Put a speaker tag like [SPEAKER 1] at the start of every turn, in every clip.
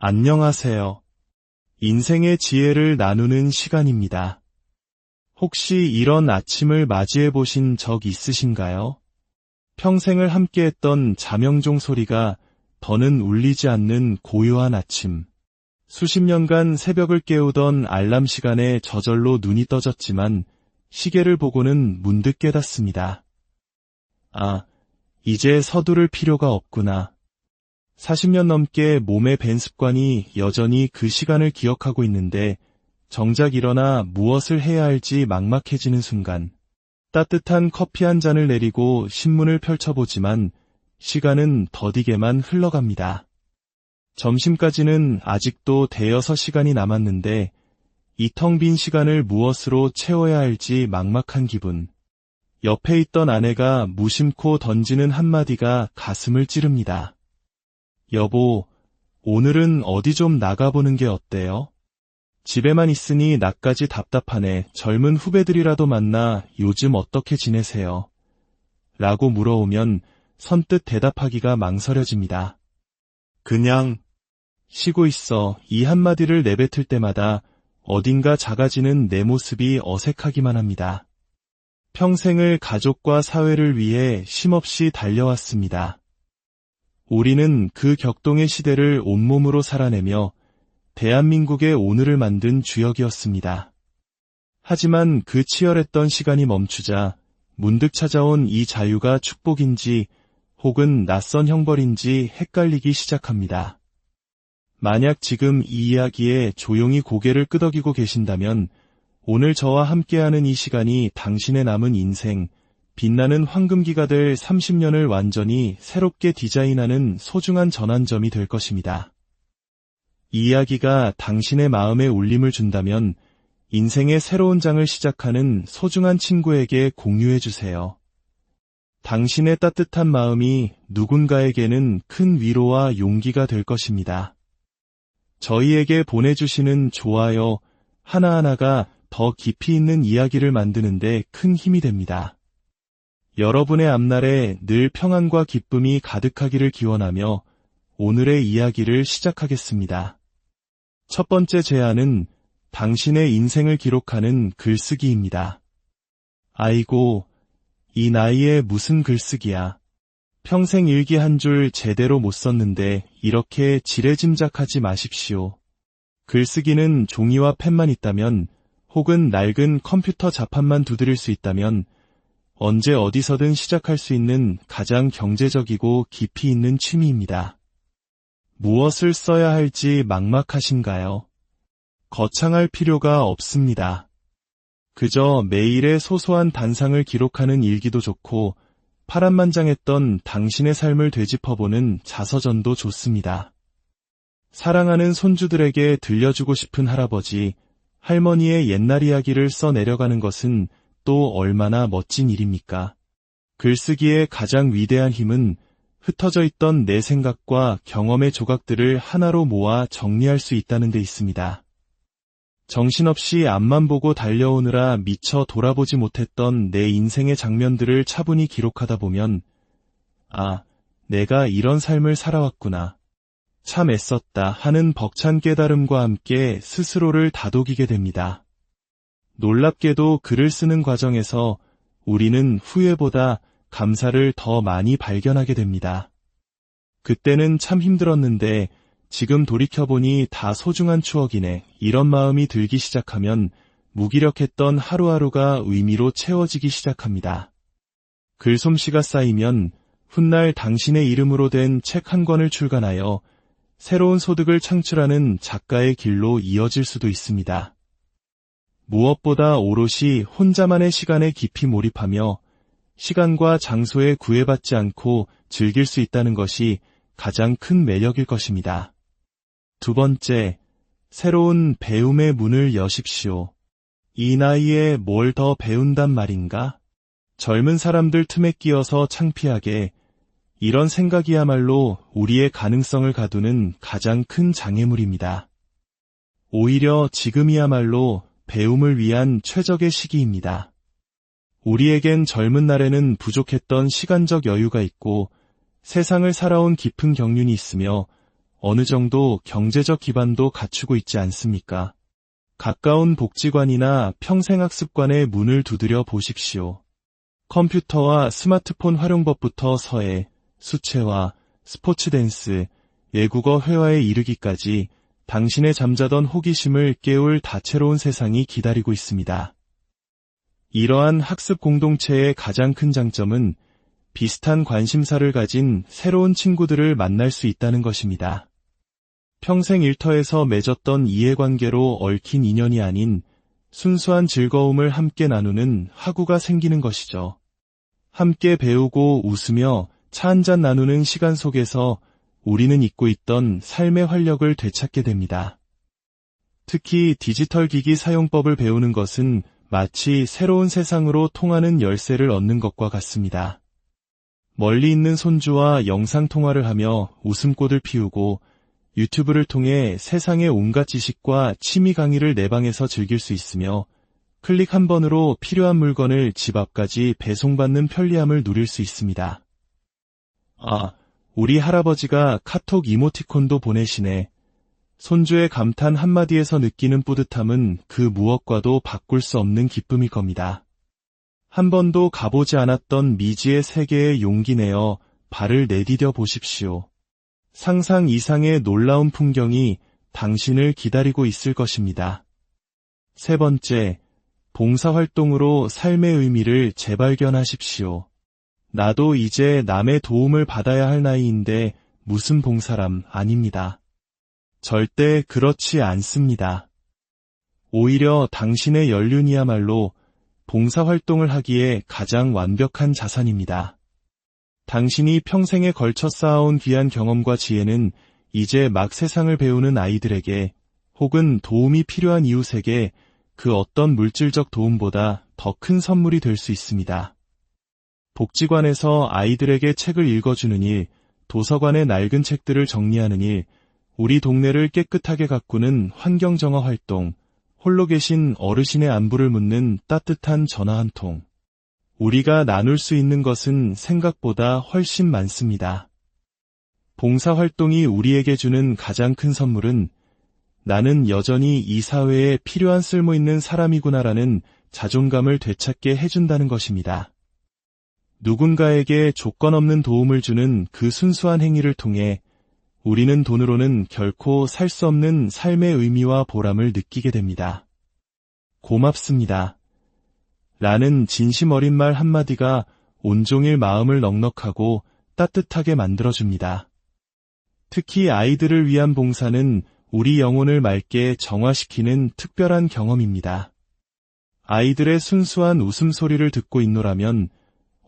[SPEAKER 1] 안녕하세요. 인생의 지혜를 나누는 시간입니다. 혹시 이런 아침을 맞이해 보신 적 있으신가요? 평생을 함께했던 자명종 소리가 더는 울리지 않는 고요한 아침. 수십 년간 새벽을 깨우던 알람 시간에 저절로 눈이 떠졌지만 시계를 보고는 문득 깨닫습니다. 아, 이제 서두를 필요가 없구나. 40년 넘게 몸에 밴 습관이 여전히 그 시간을 기억하고 있는데 정작 일어나 무엇을 해야 할지 막막해지는 순간 따뜻한 커피 한 잔을 내리고 신문을 펼쳐보지만 시간은 더디게만 흘러갑니다. 점심까지는 아직도 대여섯 시간이 남았는데 이 텅 빈 시간을 무엇으로 채워야 할지 막막한 기분. 옆에 있던 아내가 무심코 던지는 한마디가 가슴을 찌릅니다. 여보, 오늘은 어디 좀 나가보는 게 어때요? 집에만 있으니 나까지 답답하네. 젊은 후배들이라도 만나 요즘 어떻게 지내세요? 라고 물어오면 선뜻 대답하기가 망설여집니다. 그냥 쉬고 있어. 이 한마디를 내뱉을 때마다 어딘가 작아지는 내 모습이 어색하기만 합니다. 평생을 가족과 사회를 위해 쉼없이 달려왔습니다. 우리는 그 격동의 시대를 온몸으로 살아내며 대한민국의 오늘을 만든 주역이었습니다. 하지만 그 치열했던 시간이 멈추자 문득 찾아온 이 자유가 축복인지 혹은 낯선 형벌인지 헷갈리기 시작합니다. 만약 지금 이 이야기에 조용히 고개를 끄덕이고 계신다면 오늘 저와 함께하는 이 시간이 당신의 남은 인생, 빛나는 황금기가 될 30년을 완전히 새롭게 디자인하는 소중한 전환점이 될 것입니다. 이 이야기가 당신의 마음에 울림을 준다면 인생의 새로운 장을 시작하는 소중한 친구에게 공유해주세요. 당신의 따뜻한 마음이 누군가에게는 큰 위로와 용기가 될 것입니다. 저희에게 보내주시는 좋아요 하나하나가 더 깊이 있는 이야기를 만드는데 큰 힘이 됩니다. 여러분의 앞날에 늘 평안과 기쁨이 가득하기를 기원하며 오늘의 이야기를 시작하겠습니다. 첫 번째 제안은 당신의 인생을 기록하는 글쓰기입니다. 아이고, 이 나이에 무슨 글쓰기야. 평생 일기 한 줄 제대로 못 썼는데 이렇게 지레짐작하지 마십시오. 글쓰기는 종이와 펜만 있다면 혹은 낡은 컴퓨터 자판만 두드릴 수 있다면 언제 어디서든 시작할 수 있는 가장 경제적이고 깊이 있는 취미입니다. 무엇을 써야 할지 막막하신가요? 거창할 필요가 없습니다. 그저 매일의 소소한 단상을 기록하는 일기도 좋고 파란만장했던 당신의 삶을 되짚어보는 자서전도 좋습니다. 사랑하는 손주들에게 들려주고 싶은 할아버지, 할머니의 옛날 이야기를 써내려가는 것은 또 얼마나 멋진 일입니까? 글쓰기의 가장 위대한 힘은 흩어져 있던 내 생각과 경험의 조각들을 하나로 모아 정리할 수 있다는 데 있습니다. 정신없이 앞만 보고 달려오느라 미처 돌아보지 못했던 내 인생의 장면들을 차분히 기록하다 보면 아, 내가 이런 삶을 살아왔구나. 참 애썼다 하는 벅찬 깨달음과 함께 스스로를 다독이게 됩니다. 놀랍게도 글을 쓰는 과정에서 우리는 후회보다 감사를 더 많이 발견하게 됩니다. 그때는 참 힘들었는데 지금 돌이켜보니 다 소중한 추억이네. 이런 마음이 들기 시작하면 무기력했던 하루하루가 의미로 채워지기 시작합니다. 글솜씨가 쌓이면 훗날 당신의 이름으로 된 책 한 권을 출간하여 새로운 소득을 창출하는 작가의 길로 이어질 수도 있습니다. 무엇보다 오롯이 혼자만의 시간에 깊이 몰입하며 시간과 장소에 구애받지 않고 즐길 수 있다는 것이 가장 큰 매력일 것입니다. 두 번째, 새로운 배움의 문을 여십시오. 이 나이에 뭘 더 배운단 말인가? 젊은 사람들 틈에 끼어서 창피하게 이런 생각이야말로 우리의 가능성을 가두는 가장 큰 장애물입니다. 오히려 지금이야말로 배움을 위한 최적의 시기입니다. 우리에겐 젊은 날에는 부족했던 시간적 여유가 있고 세상을 살아온 깊은 경륜이 있으며 어느 정도 경제적 기반도 갖추고 있지 않습니까? 가까운 복지관이나 평생학습관의 문을 두드려 보십시오. 컴퓨터와 스마트폰 활용법부터 서예, 수채화, 스포츠 댄스, 외국어 회화에 이르기까지 당신의 잠자던 호기심을 깨울 다채로운 세상이 기다리고 있습니다. 이러한 학습 공동체의 가장 큰 장점은 비슷한 관심사를 가진 새로운 친구들을 만날 수 있다는 것입니다. 평생 일터에서 맺었던 이해관계로 얽힌 인연이 아닌 순수한 즐거움을 함께 나누는 화구가 생기는 것이죠. 함께 배우고 웃으며 차 한잔 나누는 시간 속에서 우리는 잊고 있던 삶의 활력을 되찾게 됩니다. 특히 디지털 기기 사용법을 배우는 것은 마치 새로운 세상으로 통하는 열쇠를 얻는 것과 같습니다. 멀리 있는 손주와 영상통화를 하며 웃음꽃을 피우고 유튜브를 통해 세상의 온갖 지식과 취미 강의를 내 방에서 즐길 수 있으며 클릭 한 번으로 필요한 물건을 집 앞까지 배송받는 편리함을 누릴 수 있습니다. 아, 우리 할아버지가 카톡 이모티콘도 보내시네. 손주의 감탄 한마디에서 느끼는 뿌듯함은 그 무엇과도 바꿀 수 없는 기쁨일 겁니다. 한 번도 가보지 않았던 미지의 세계에 용기 내어 발을 내디뎌 보십시오. 상상 이상의 놀라운 풍경이 당신을 기다리고 있을 것입니다. 세 번째, 봉사활동으로 삶의 의미를 재발견하십시오. 나도 이제 남의 도움을 받아야 할 나이인데 무슨 봉사람 아닙니다. 절대 그렇지 않습니다. 오히려 당신의 연륜이야말로 봉사활동을 하기에 가장 완벽한 자산입니다. 당신이 평생에 걸쳐 쌓아온 귀한 경험과 지혜는 이제 막 세상을 배우는 아이들에게 혹은 도움이 필요한 이웃에게 그 어떤 물질적 도움보다 더 큰 선물이 될 수 있습니다. 복지관에서 아이들에게 책을 읽어주는 일, 도서관의 낡은 책들을 정리하는 일, 우리 동네를 깨끗하게 가꾸는 환경정화 활동, 홀로 계신 어르신의 안부를 묻는 따뜻한 전화 한 통. 우리가 나눌 수 있는 것은 생각보다 훨씬 많습니다. 봉사활동이 우리에게 주는 가장 큰 선물은 나는 여전히 이 사회에 필요한 쓸모있는 사람이구나라는 자존감을 되찾게 해준다는 것입니다. 누군가에게 조건 없는 도움을 주는 그 순수한 행위를 통해 우리는 돈으로는 결코 살 수 없는 삶의 의미와 보람을 느끼게 됩니다. 고맙습니다. 라는 진심 어린 말 한마디가 온종일 마음을 넉넉하고 따뜻하게 만들어줍니다. 특히 아이들을 위한 봉사는 우리 영혼을 맑게 정화시키는 특별한 경험입니다. 아이들의 순수한 웃음소리를 듣고 있노라면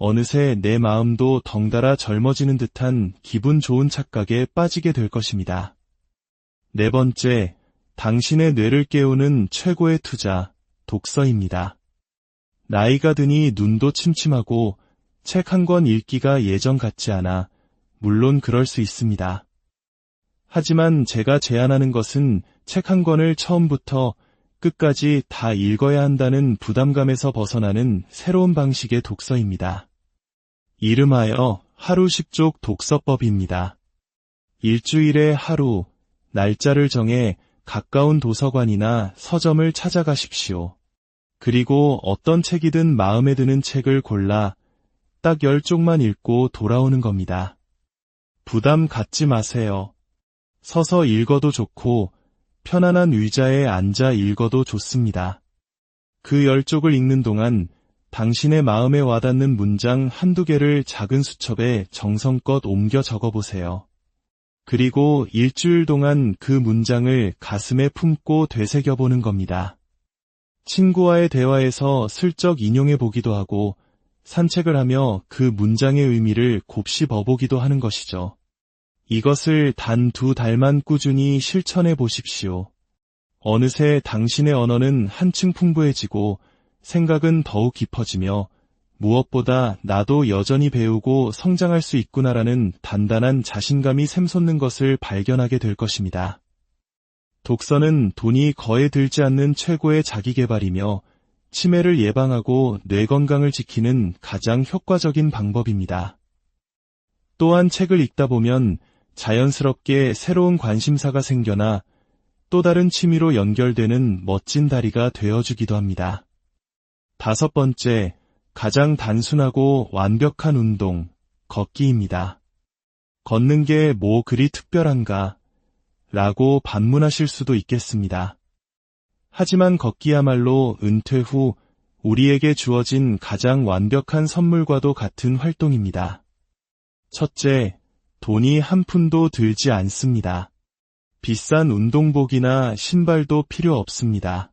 [SPEAKER 1] 어느새 내 마음도 덩달아 젊어지는 듯한 기분 좋은 착각에 빠지게 될 것입니다. 네 번째, 당신의 뇌를 깨우는 최고의 투자, 독서입니다. 나이가 드니 눈도 침침하고 책 한 권 읽기가 예전 같지 않아 물론 그럴 수 있습니다. 하지만 제가 제안하는 것은 책 한 권을 처음부터 끝까지 다 읽어야 한다는 부담감에서 벗어나는 새로운 방식의 독서입니다. 이름하여 하루 10족 독서법입니다. 일주일에 하루, 날짜를 정해 가까운 도서관이나 서점을 찾아가십시오. 그리고 어떤 책이든 마음에 드는 책을 골라 딱 10쪽만 읽고 돌아오는 겁니다. 부담 갖지 마세요. 서서 읽어도 좋고 편안한 의자에 앉아 읽어도 좋습니다. 그 10쪽을 읽는 동안 당신의 마음에 와닿는 문장 한두 개를 작은 수첩에 정성껏 옮겨 적어보세요. 그리고 일주일 동안 그 문장을 가슴에 품고 되새겨보는 겁니다. 친구와의 대화에서 슬쩍 인용해보기도 하고 산책을 하며 그 문장의 의미를 곱씹어보기도 하는 것이죠. 이것을 단 2달만 꾸준히 실천해 보십시오. 어느새 당신의 언어는 한층 풍부해지고 생각은 더욱 깊어지며 무엇보다 나도 여전히 배우고 성장할 수 있구나라는 단단한 자신감이 샘솟는 것을 발견하게 될 것입니다. 독서는 돈이 거의 들지 않는 최고의 자기계발이며 치매를 예방하고 뇌 건강을 지키는 가장 효과적인 방법입니다. 또한 책을 읽다 보면 자연스럽게 새로운 관심사가 생겨나 또 다른 취미로 연결되는 멋진 다리가 되어주기도 합니다. 5번째, 가장 단순하고 완벽한 운동, 걷기입니다. 걷는 게 뭐 그리 특별한가? 라고 반문하실 수도 있겠습니다. 하지만 걷기야말로 은퇴 후 우리에게 주어진 가장 완벽한 선물과도 같은 활동입니다. 첫째, 돈이 한 푼도 들지 않습니다. 비싼 운동복이나 신발도 필요 없습니다.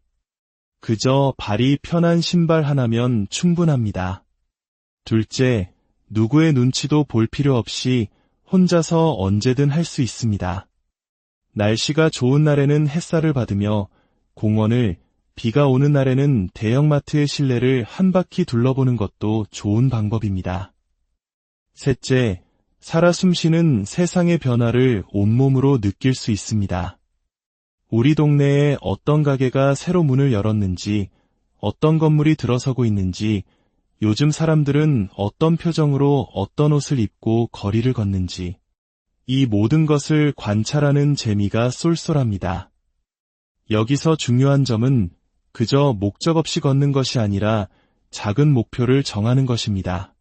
[SPEAKER 1] 그저 발이 편한 신발 하나면 충분합니다. 둘째, 누구의 눈치도 볼 필요 없이 혼자서 언제든 할 수 있습니다. 날씨가 좋은 날에는 햇살을 받으며 공원을, 비가 오는 날에는 대형마트의 실내를 한 바퀴 둘러보는 것도 좋은 방법입니다. 셋째, 살아 숨쉬는 세상의 변화를 온몸으로 느낄 수 있습니다. 우리 동네에 어떤 가게가 새로 문을 열었는지, 어떤 건물이 들어서고 있는지, 요즘 사람들은 어떤 표정으로 어떤 옷을 입고 거리를 걷는지, 이 모든 것을 관찰하는 재미가 쏠쏠합니다. 여기서 중요한 점은 그저 목적 없이 걷는 것이 아니라 작은 목표를 정하는 것입니다.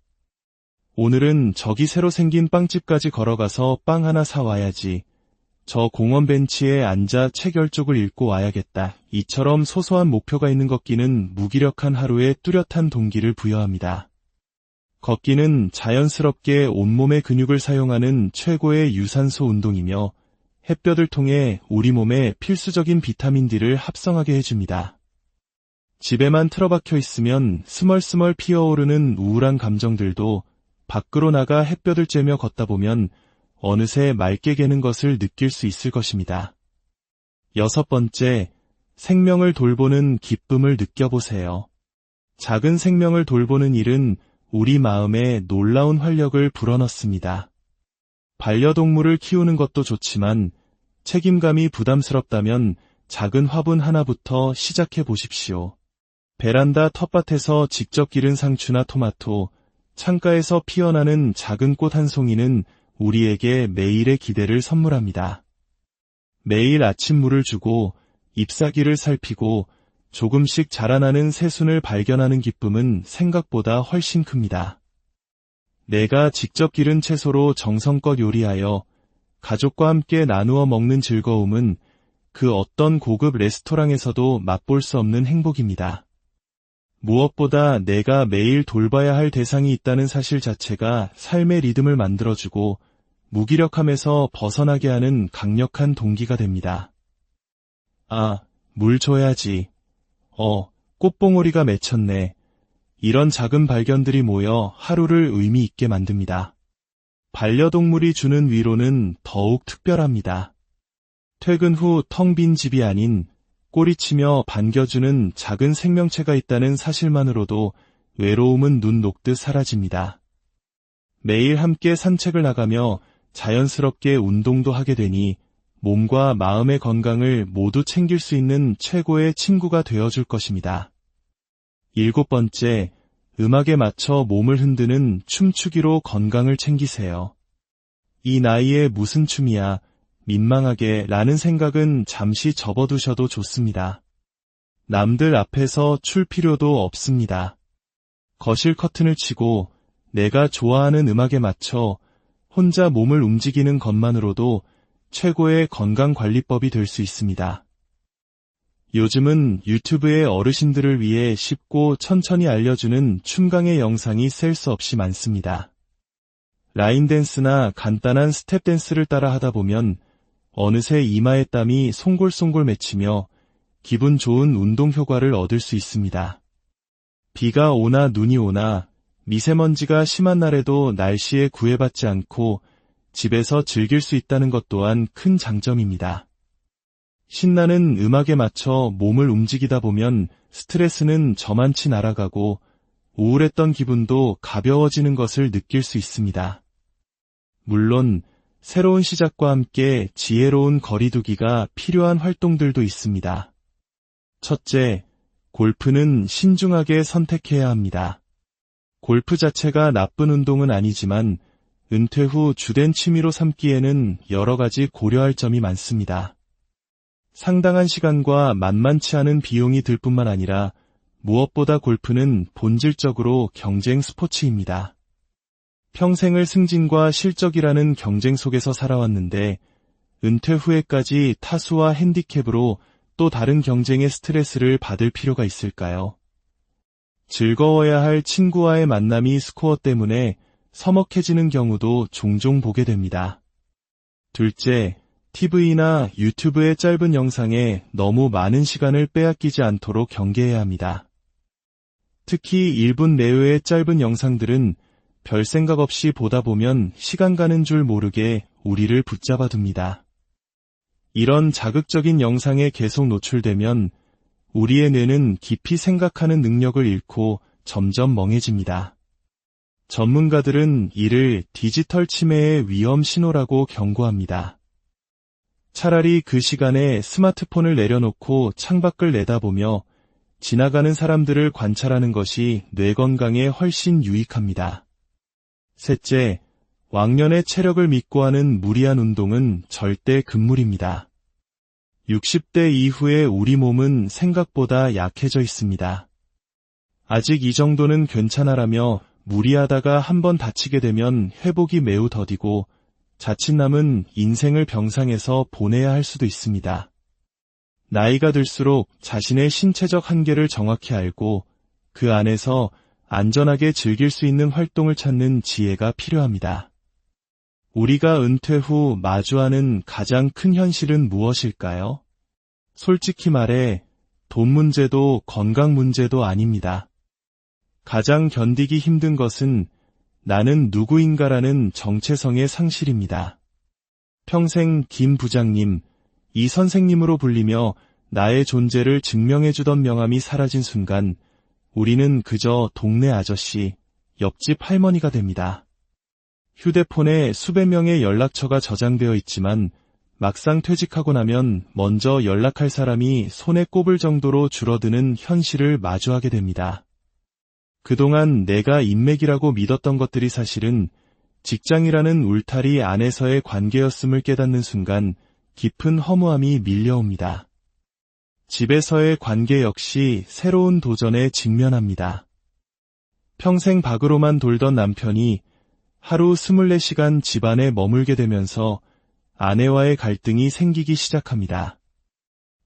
[SPEAKER 1] 오늘은 저기 새로 생긴 빵집까지 걸어가서 빵 하나 사와야지. 저 공원 벤치에 앉아 책 10쪽을 읽고 와야겠다. 이처럼 소소한 목표가 있는 걷기는 무기력한 하루에 뚜렷한 동기를 부여합니다. 걷기는 자연스럽게 온몸의 근육을 사용하는 최고의 유산소 운동이며 햇볕을 통해 우리 몸에 필수적인 비타민 D를 합성하게 해줍니다. 집에만 틀어박혀 있으면 스멀스멀 피어오르는 우울한 감정들도 밖으로 나가 햇볕을 쬐며 걷다 보면 어느새 맑게 개는 것을 느낄 수 있을 것입니다. 6번째, 생명을 돌보는 기쁨을 느껴보세요. 작은 생명을 돌보는 일은 우리 마음에 놀라운 활력을 불어넣습니다. 반려동물을 키우는 것도 좋지만 책임감이 부담스럽다면 작은 화분 하나부터 시작해 보십시오. 베란다 텃밭에서 직접 기른 상추나 토마토, 창가에서 피어나는 작은 꽃 한 송이는 우리에게 매일의 기대를 선물합니다. 매일 아침 물을 주고 잎사귀를 살피고 조금씩 자라나는 새순을 발견하는 기쁨은 생각보다 훨씬 큽니다. 내가 직접 기른 채소로 정성껏 요리하여 가족과 함께 나누어 먹는 즐거움은 그 어떤 고급 레스토랑에서도 맛볼 수 없는 행복입니다. 무엇보다 내가 매일 돌봐야 할 대상이 있다는 사실 자체가 삶의 리듬을 만들어주고 무기력함에서 벗어나게 하는 강력한 동기가 됩니다. 아, 물 줘야지. 꽃봉오리가 맺혔네. 이런 작은 발견들이 모여 하루를 의미 있게 만듭니다. 반려동물이 주는 위로는 더욱 특별합니다. 퇴근 후 텅 빈 집이 아닌 꼬리치며 반겨주는 작은 생명체가 있다는 사실만으로도 외로움은 눈 녹듯 사라집니다. 매일 함께 산책을 나가며 자연스럽게 운동도 하게 되니 몸과 마음의 건강을 모두 챙길 수 있는 최고의 친구가 되어줄 것입니다. 7번째, 음악에 맞춰 몸을 흔드는 춤추기로 건강을 챙기세요. 이 나이에 무슨 춤이야, 민망하게 라는 생각은 잠시 접어두셔도 좋습니다. 남들 앞에서 출 필요도 없습니다. 거실 커튼을 치고 내가 좋아하는 음악에 맞춰 혼자 몸을 움직이는 것만으로도 최고의 건강관리법이 될 수 있습니다. 요즘은 유튜브에 어르신들을 위해 쉽고 천천히 알려주는 춤강의 영상이 셀 수 없이 많습니다. 라인댄스나 간단한 스텝댄스를 따라 하다 보면 어느새 이마에 땀이 송골송골 맺히며 기분 좋은 운동 효과를 얻을 수 있습니다. 비가 오나 눈이 오나 미세먼지가 심한 날에도 날씨에 구애받지 않고 집에서 즐길 수 있다는 것 또한 큰 장점입니다. 신나는 음악에 맞춰 몸을 움직이다 보면 스트레스는 저만치 날아가고 우울했던 기분도 가벼워지는 것을 느낄 수 있습니다. 물론 새로운 시작과 함께 지혜로운 거리두기가 필요한 활동들도 있습니다. 첫째, 골프는 신중하게 선택해야 합니다. 골프 자체가 나쁜 운동은 아니지만 은퇴 후 주된 취미로 삼기에는 여러 가지 고려할 점이 많습니다. 상당한 시간과 만만치 않은 비용이 들 뿐만 아니라 무엇보다 골프는 본질적으로 경쟁 스포츠입니다. 평생을 승진과 실적이라는 경쟁 속에서 살아왔는데 은퇴 후에까지 타수와 핸디캡으로 또 다른 경쟁의 스트레스를 받을 필요가 있을까요? 즐거워야 할 친구와의 만남이 스코어 때문에 서먹해지는 경우도 종종 보게 됩니다. 둘째, TV나 유튜브의 짧은 영상에 너무 많은 시간을 빼앗기지 않도록 경계해야 합니다. 특히 1분 내외의 짧은 영상들은 별 생각 없이 보다 보면 시간 가는 줄 모르게 우리를 붙잡아 둡니다. 이런 자극적인 영상에 계속 노출되면 우리의 뇌는 깊이 생각하는 능력을 잃고 점점 멍해집니다. 전문가들은 이를 디지털 치매의 위험 신호라고 경고합니다. 차라리 그 시간에 스마트폰을 내려놓고 창밖을 내다보며 지나가는 사람들을 관찰하는 것이 뇌 건강에 훨씬 유익합니다. 셋째, 왕년의 체력을 믿고 하는 무리한 운동은 절대 금물입니다. 60대 이후에 우리 몸은 생각보다 약해져 있습니다. 아직 이 정도는 괜찮아라며 무리하다가 한번 다치게 되면 회복이 매우 더디고 자칫 남은 인생을 병상에서 보내야 할 수도 있습니다. 나이가 들수록 자신의 신체적 한계를 정확히 알고 그 안에서 안전하게 즐길 수 있는 활동을 찾는 지혜가 필요합니다. 우리가 은퇴 후 마주하는 가장 큰 현실은 무엇일까요? 솔직히 말해 돈 문제도 건강 문제도 아닙니다. 가장 견디기 힘든 것은 나는 누구인가라는 정체성의 상실입니다. 평생 김 부장님, 이 선생님으로 불리며 나의 존재를 증명해주던 명함이 사라진 순간 우리는 그저 동네 아저씨, 옆집 할머니가 됩니다. 휴대폰에 수백 명의 연락처가 저장되어 있지만 막상 퇴직하고 나면 먼저 연락할 사람이 손에 꼽을 정도로 줄어드는 현실을 마주하게 됩니다. 그동안 내가 인맥이라고 믿었던 것들이 사실은 직장이라는 울타리 안에서의 관계였음을 깨닫는 순간 깊은 허무함이 밀려옵니다. 집에서의 관계 역시 새로운 도전에 직면합니다. 평생 밖으로만 돌던 남편이 하루 24시간 집안에 머물게 되면서 아내와의 갈등이 생기기 시작합니다.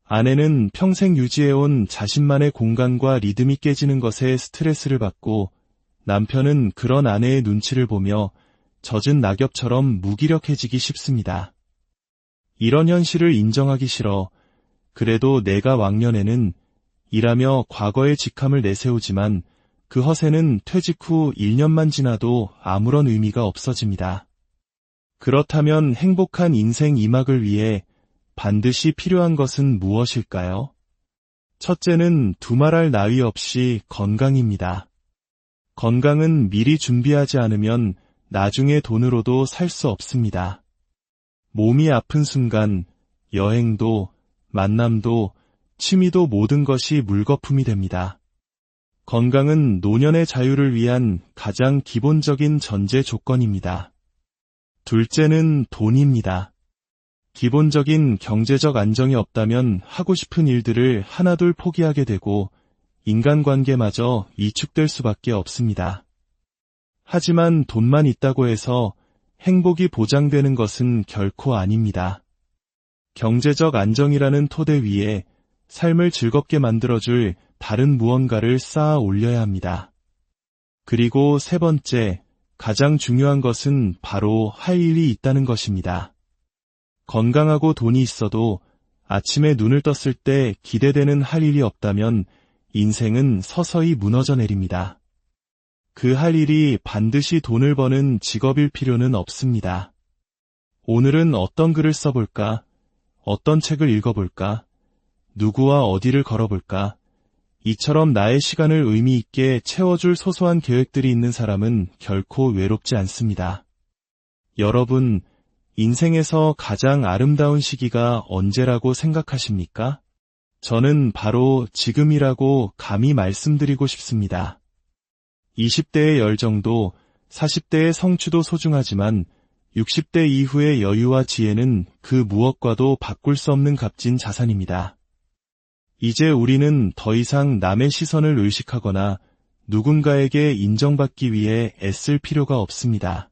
[SPEAKER 1] 아내는 평생 유지해온 자신만의 공간과 리듬이 깨지는 것에 스트레스를 받고 남편은 그런 아내의 눈치를 보며 젖은 낙엽처럼 무기력해지기 쉽습니다. 이런 현실을 인정하기 싫어. 그래도 내가 왕년에는 일하며 과거의 직함을 내세우지만 그 허세는 퇴직 후 1년만 지나도 아무런 의미가 없어집니다. 그렇다면 행복한 인생 2막을 위해 반드시 필요한 것은 무엇일까요? 첫째는 두말할 나위 없이 건강입니다. 건강은 미리 준비하지 않으면 나중에 돈으로도 살 수 없습니다. 몸이 아픈 순간 여행도, 만남도, 취미도 모든 것이 물거품이 됩니다. 건강은 노년의 자유를 위한 가장 기본적인 전제 조건입니다. 둘째는 돈입니다. 기본적인 경제적 안정이 없다면 하고 싶은 일들을 하나둘 포기하게 되고 인간관계마저 위축될 수밖에 없습니다. 하지만 돈만 있다고 해서 행복이 보장되는 것은 결코 아닙니다. 경제적 안정이라는 토대 위에 삶을 즐겁게 만들어줄 다른 무언가를 쌓아 올려야 합니다. 그리고 세 번째, 가장 중요한 것은 바로 할 일이 있다는 것입니다. 건강하고 돈이 있어도 아침에 눈을 떴을 때 기대되는 할 일이 없다면 인생은 서서히 무너져 내립니다. 그 할 일이 반드시 돈을 버는 직업일 필요는 없습니다. 오늘은 어떤 글을 써볼까? 어떤 책을 읽어볼까? 누구와 어디를 걸어볼까? 이처럼 나의 시간을 의미 있게 채워줄 소소한 계획들이 있는 사람은 결코 외롭지 않습니다. 여러분, 인생에서 가장 아름다운 시기가 언제라고 생각하십니까? 저는 바로 지금이라고 감히 말씀드리고 싶습니다. 20대의 열정도, 40대의 성취도 소중하지만 60대 이후의 여유와 지혜는 그 무엇과도 바꿀 수 없는 값진 자산입니다. 이제 우리는 더 이상 남의 시선을 의식하거나 누군가에게 인정받기 위해 애쓸 필요가 없습니다.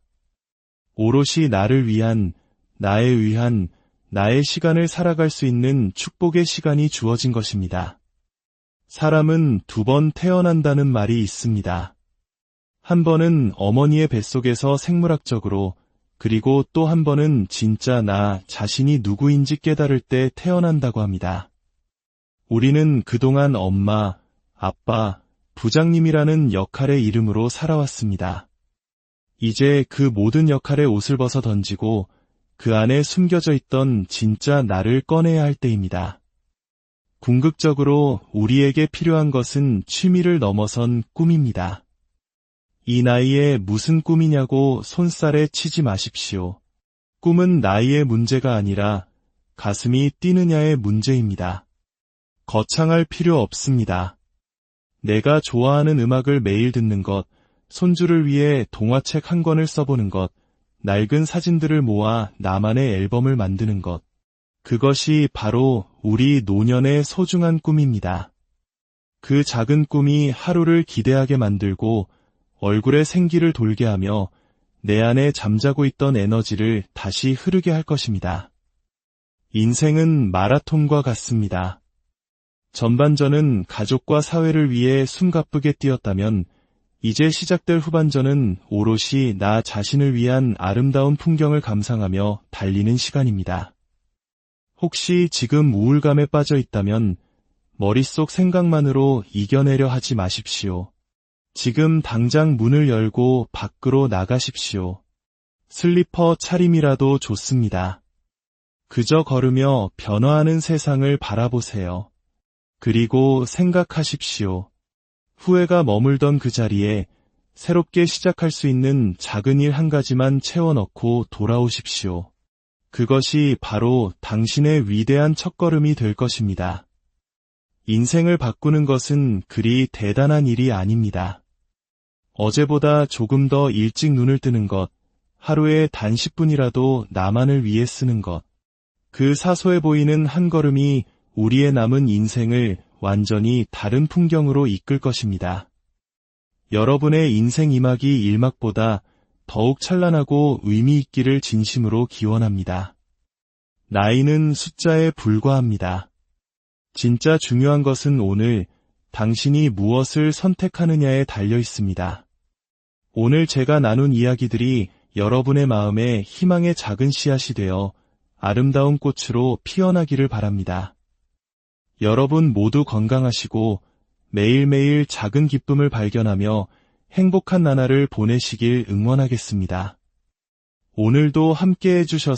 [SPEAKER 1] 오롯이 나를 위한, 나에 의한, 나의 시간을 살아갈 수 있는 축복의 시간이 주어진 것입니다. 사람은 2번 태어난다는 말이 있습니다. 한 번은 어머니의 뱃속에서 생물학적으로, 그리고 또 한 번은 진짜 나 자신이 누구인지 깨달을 때 태어난다고 합니다. 우리는 그동안 엄마, 아빠, 부장님이라는 역할의 이름으로 살아왔습니다. 이제 그 모든 역할의 옷을 벗어 던지고 그 안에 숨겨져 있던 진짜 나를 꺼내야 할 때입니다. 궁극적으로 우리에게 필요한 것은 취미를 넘어선 꿈입니다. 이 나이에 무슨 꿈이냐고 손살에 치지 마십시오. 꿈은 나이의 문제가 아니라 가슴이 뛰느냐의 문제입니다. 거창할 필요 없습니다. 내가 좋아하는 음악을 매일 듣는 것, 손주를 위해 동화책 한 권을 써보는 것, 낡은 사진들을 모아 나만의 앨범을 만드는 것. 그것이 바로 우리 노년의 소중한 꿈입니다. 그 작은 꿈이 하루를 기대하게 만들고 얼굴에 생기를 돌게 하며 내 안에 잠자고 있던 에너지를 다시 흐르게 할 것입니다. 인생은 마라톤과 같습니다. 전반전은 가족과 사회를 위해 숨가쁘게 뛰었다면 이제 시작될 후반전은 오롯이 나 자신을 위한 아름다운 풍경을 감상하며 달리는 시간입니다. 혹시 지금 우울감에 빠져 있다면 머릿속 생각만으로 이겨내려 하지 마십시오. 지금 당장 문을 열고 밖으로 나가십시오. 슬리퍼 차림이라도 좋습니다. 그저 걸으며 변화하는 세상을 바라보세요. 그리고 생각하십시오. 후회가 머물던 그 자리에 새롭게 시작할 수 있는 작은 일 한 가지만 채워넣고 돌아오십시오. 그것이 바로 당신의 위대한 첫걸음이 될 것입니다. 인생을 바꾸는 것은 그리 대단한 일이 아닙니다. 어제보다 조금 더 일찍 눈을 뜨는 것, 하루에 단 10분이라도 나만을 위해 쓰는 것. 그 사소해 보이는 한 걸음이 우리의 남은 인생을 완전히 다른 풍경으로 이끌 것입니다. 여러분의 인생 2막이 1막보다 더욱 찬란하고 의미 있기를 진심으로 기원합니다. 나이는 숫자에 불과합니다. 진짜 중요한 것은 오늘 당신이 무엇을 선택하느냐에 달려 있습니다. 오늘 제가 나눈 이야기들이 여러분의 마음에 희망의 작은 씨앗이 되어 아름다운 꽃으로 피어나기를 바랍니다. 여러분 모두 건강하시고 매일매일 작은 기쁨을 발견하며 행복한 나날을 보내시길 응원하겠습니다. 오늘도 함께 해주셔서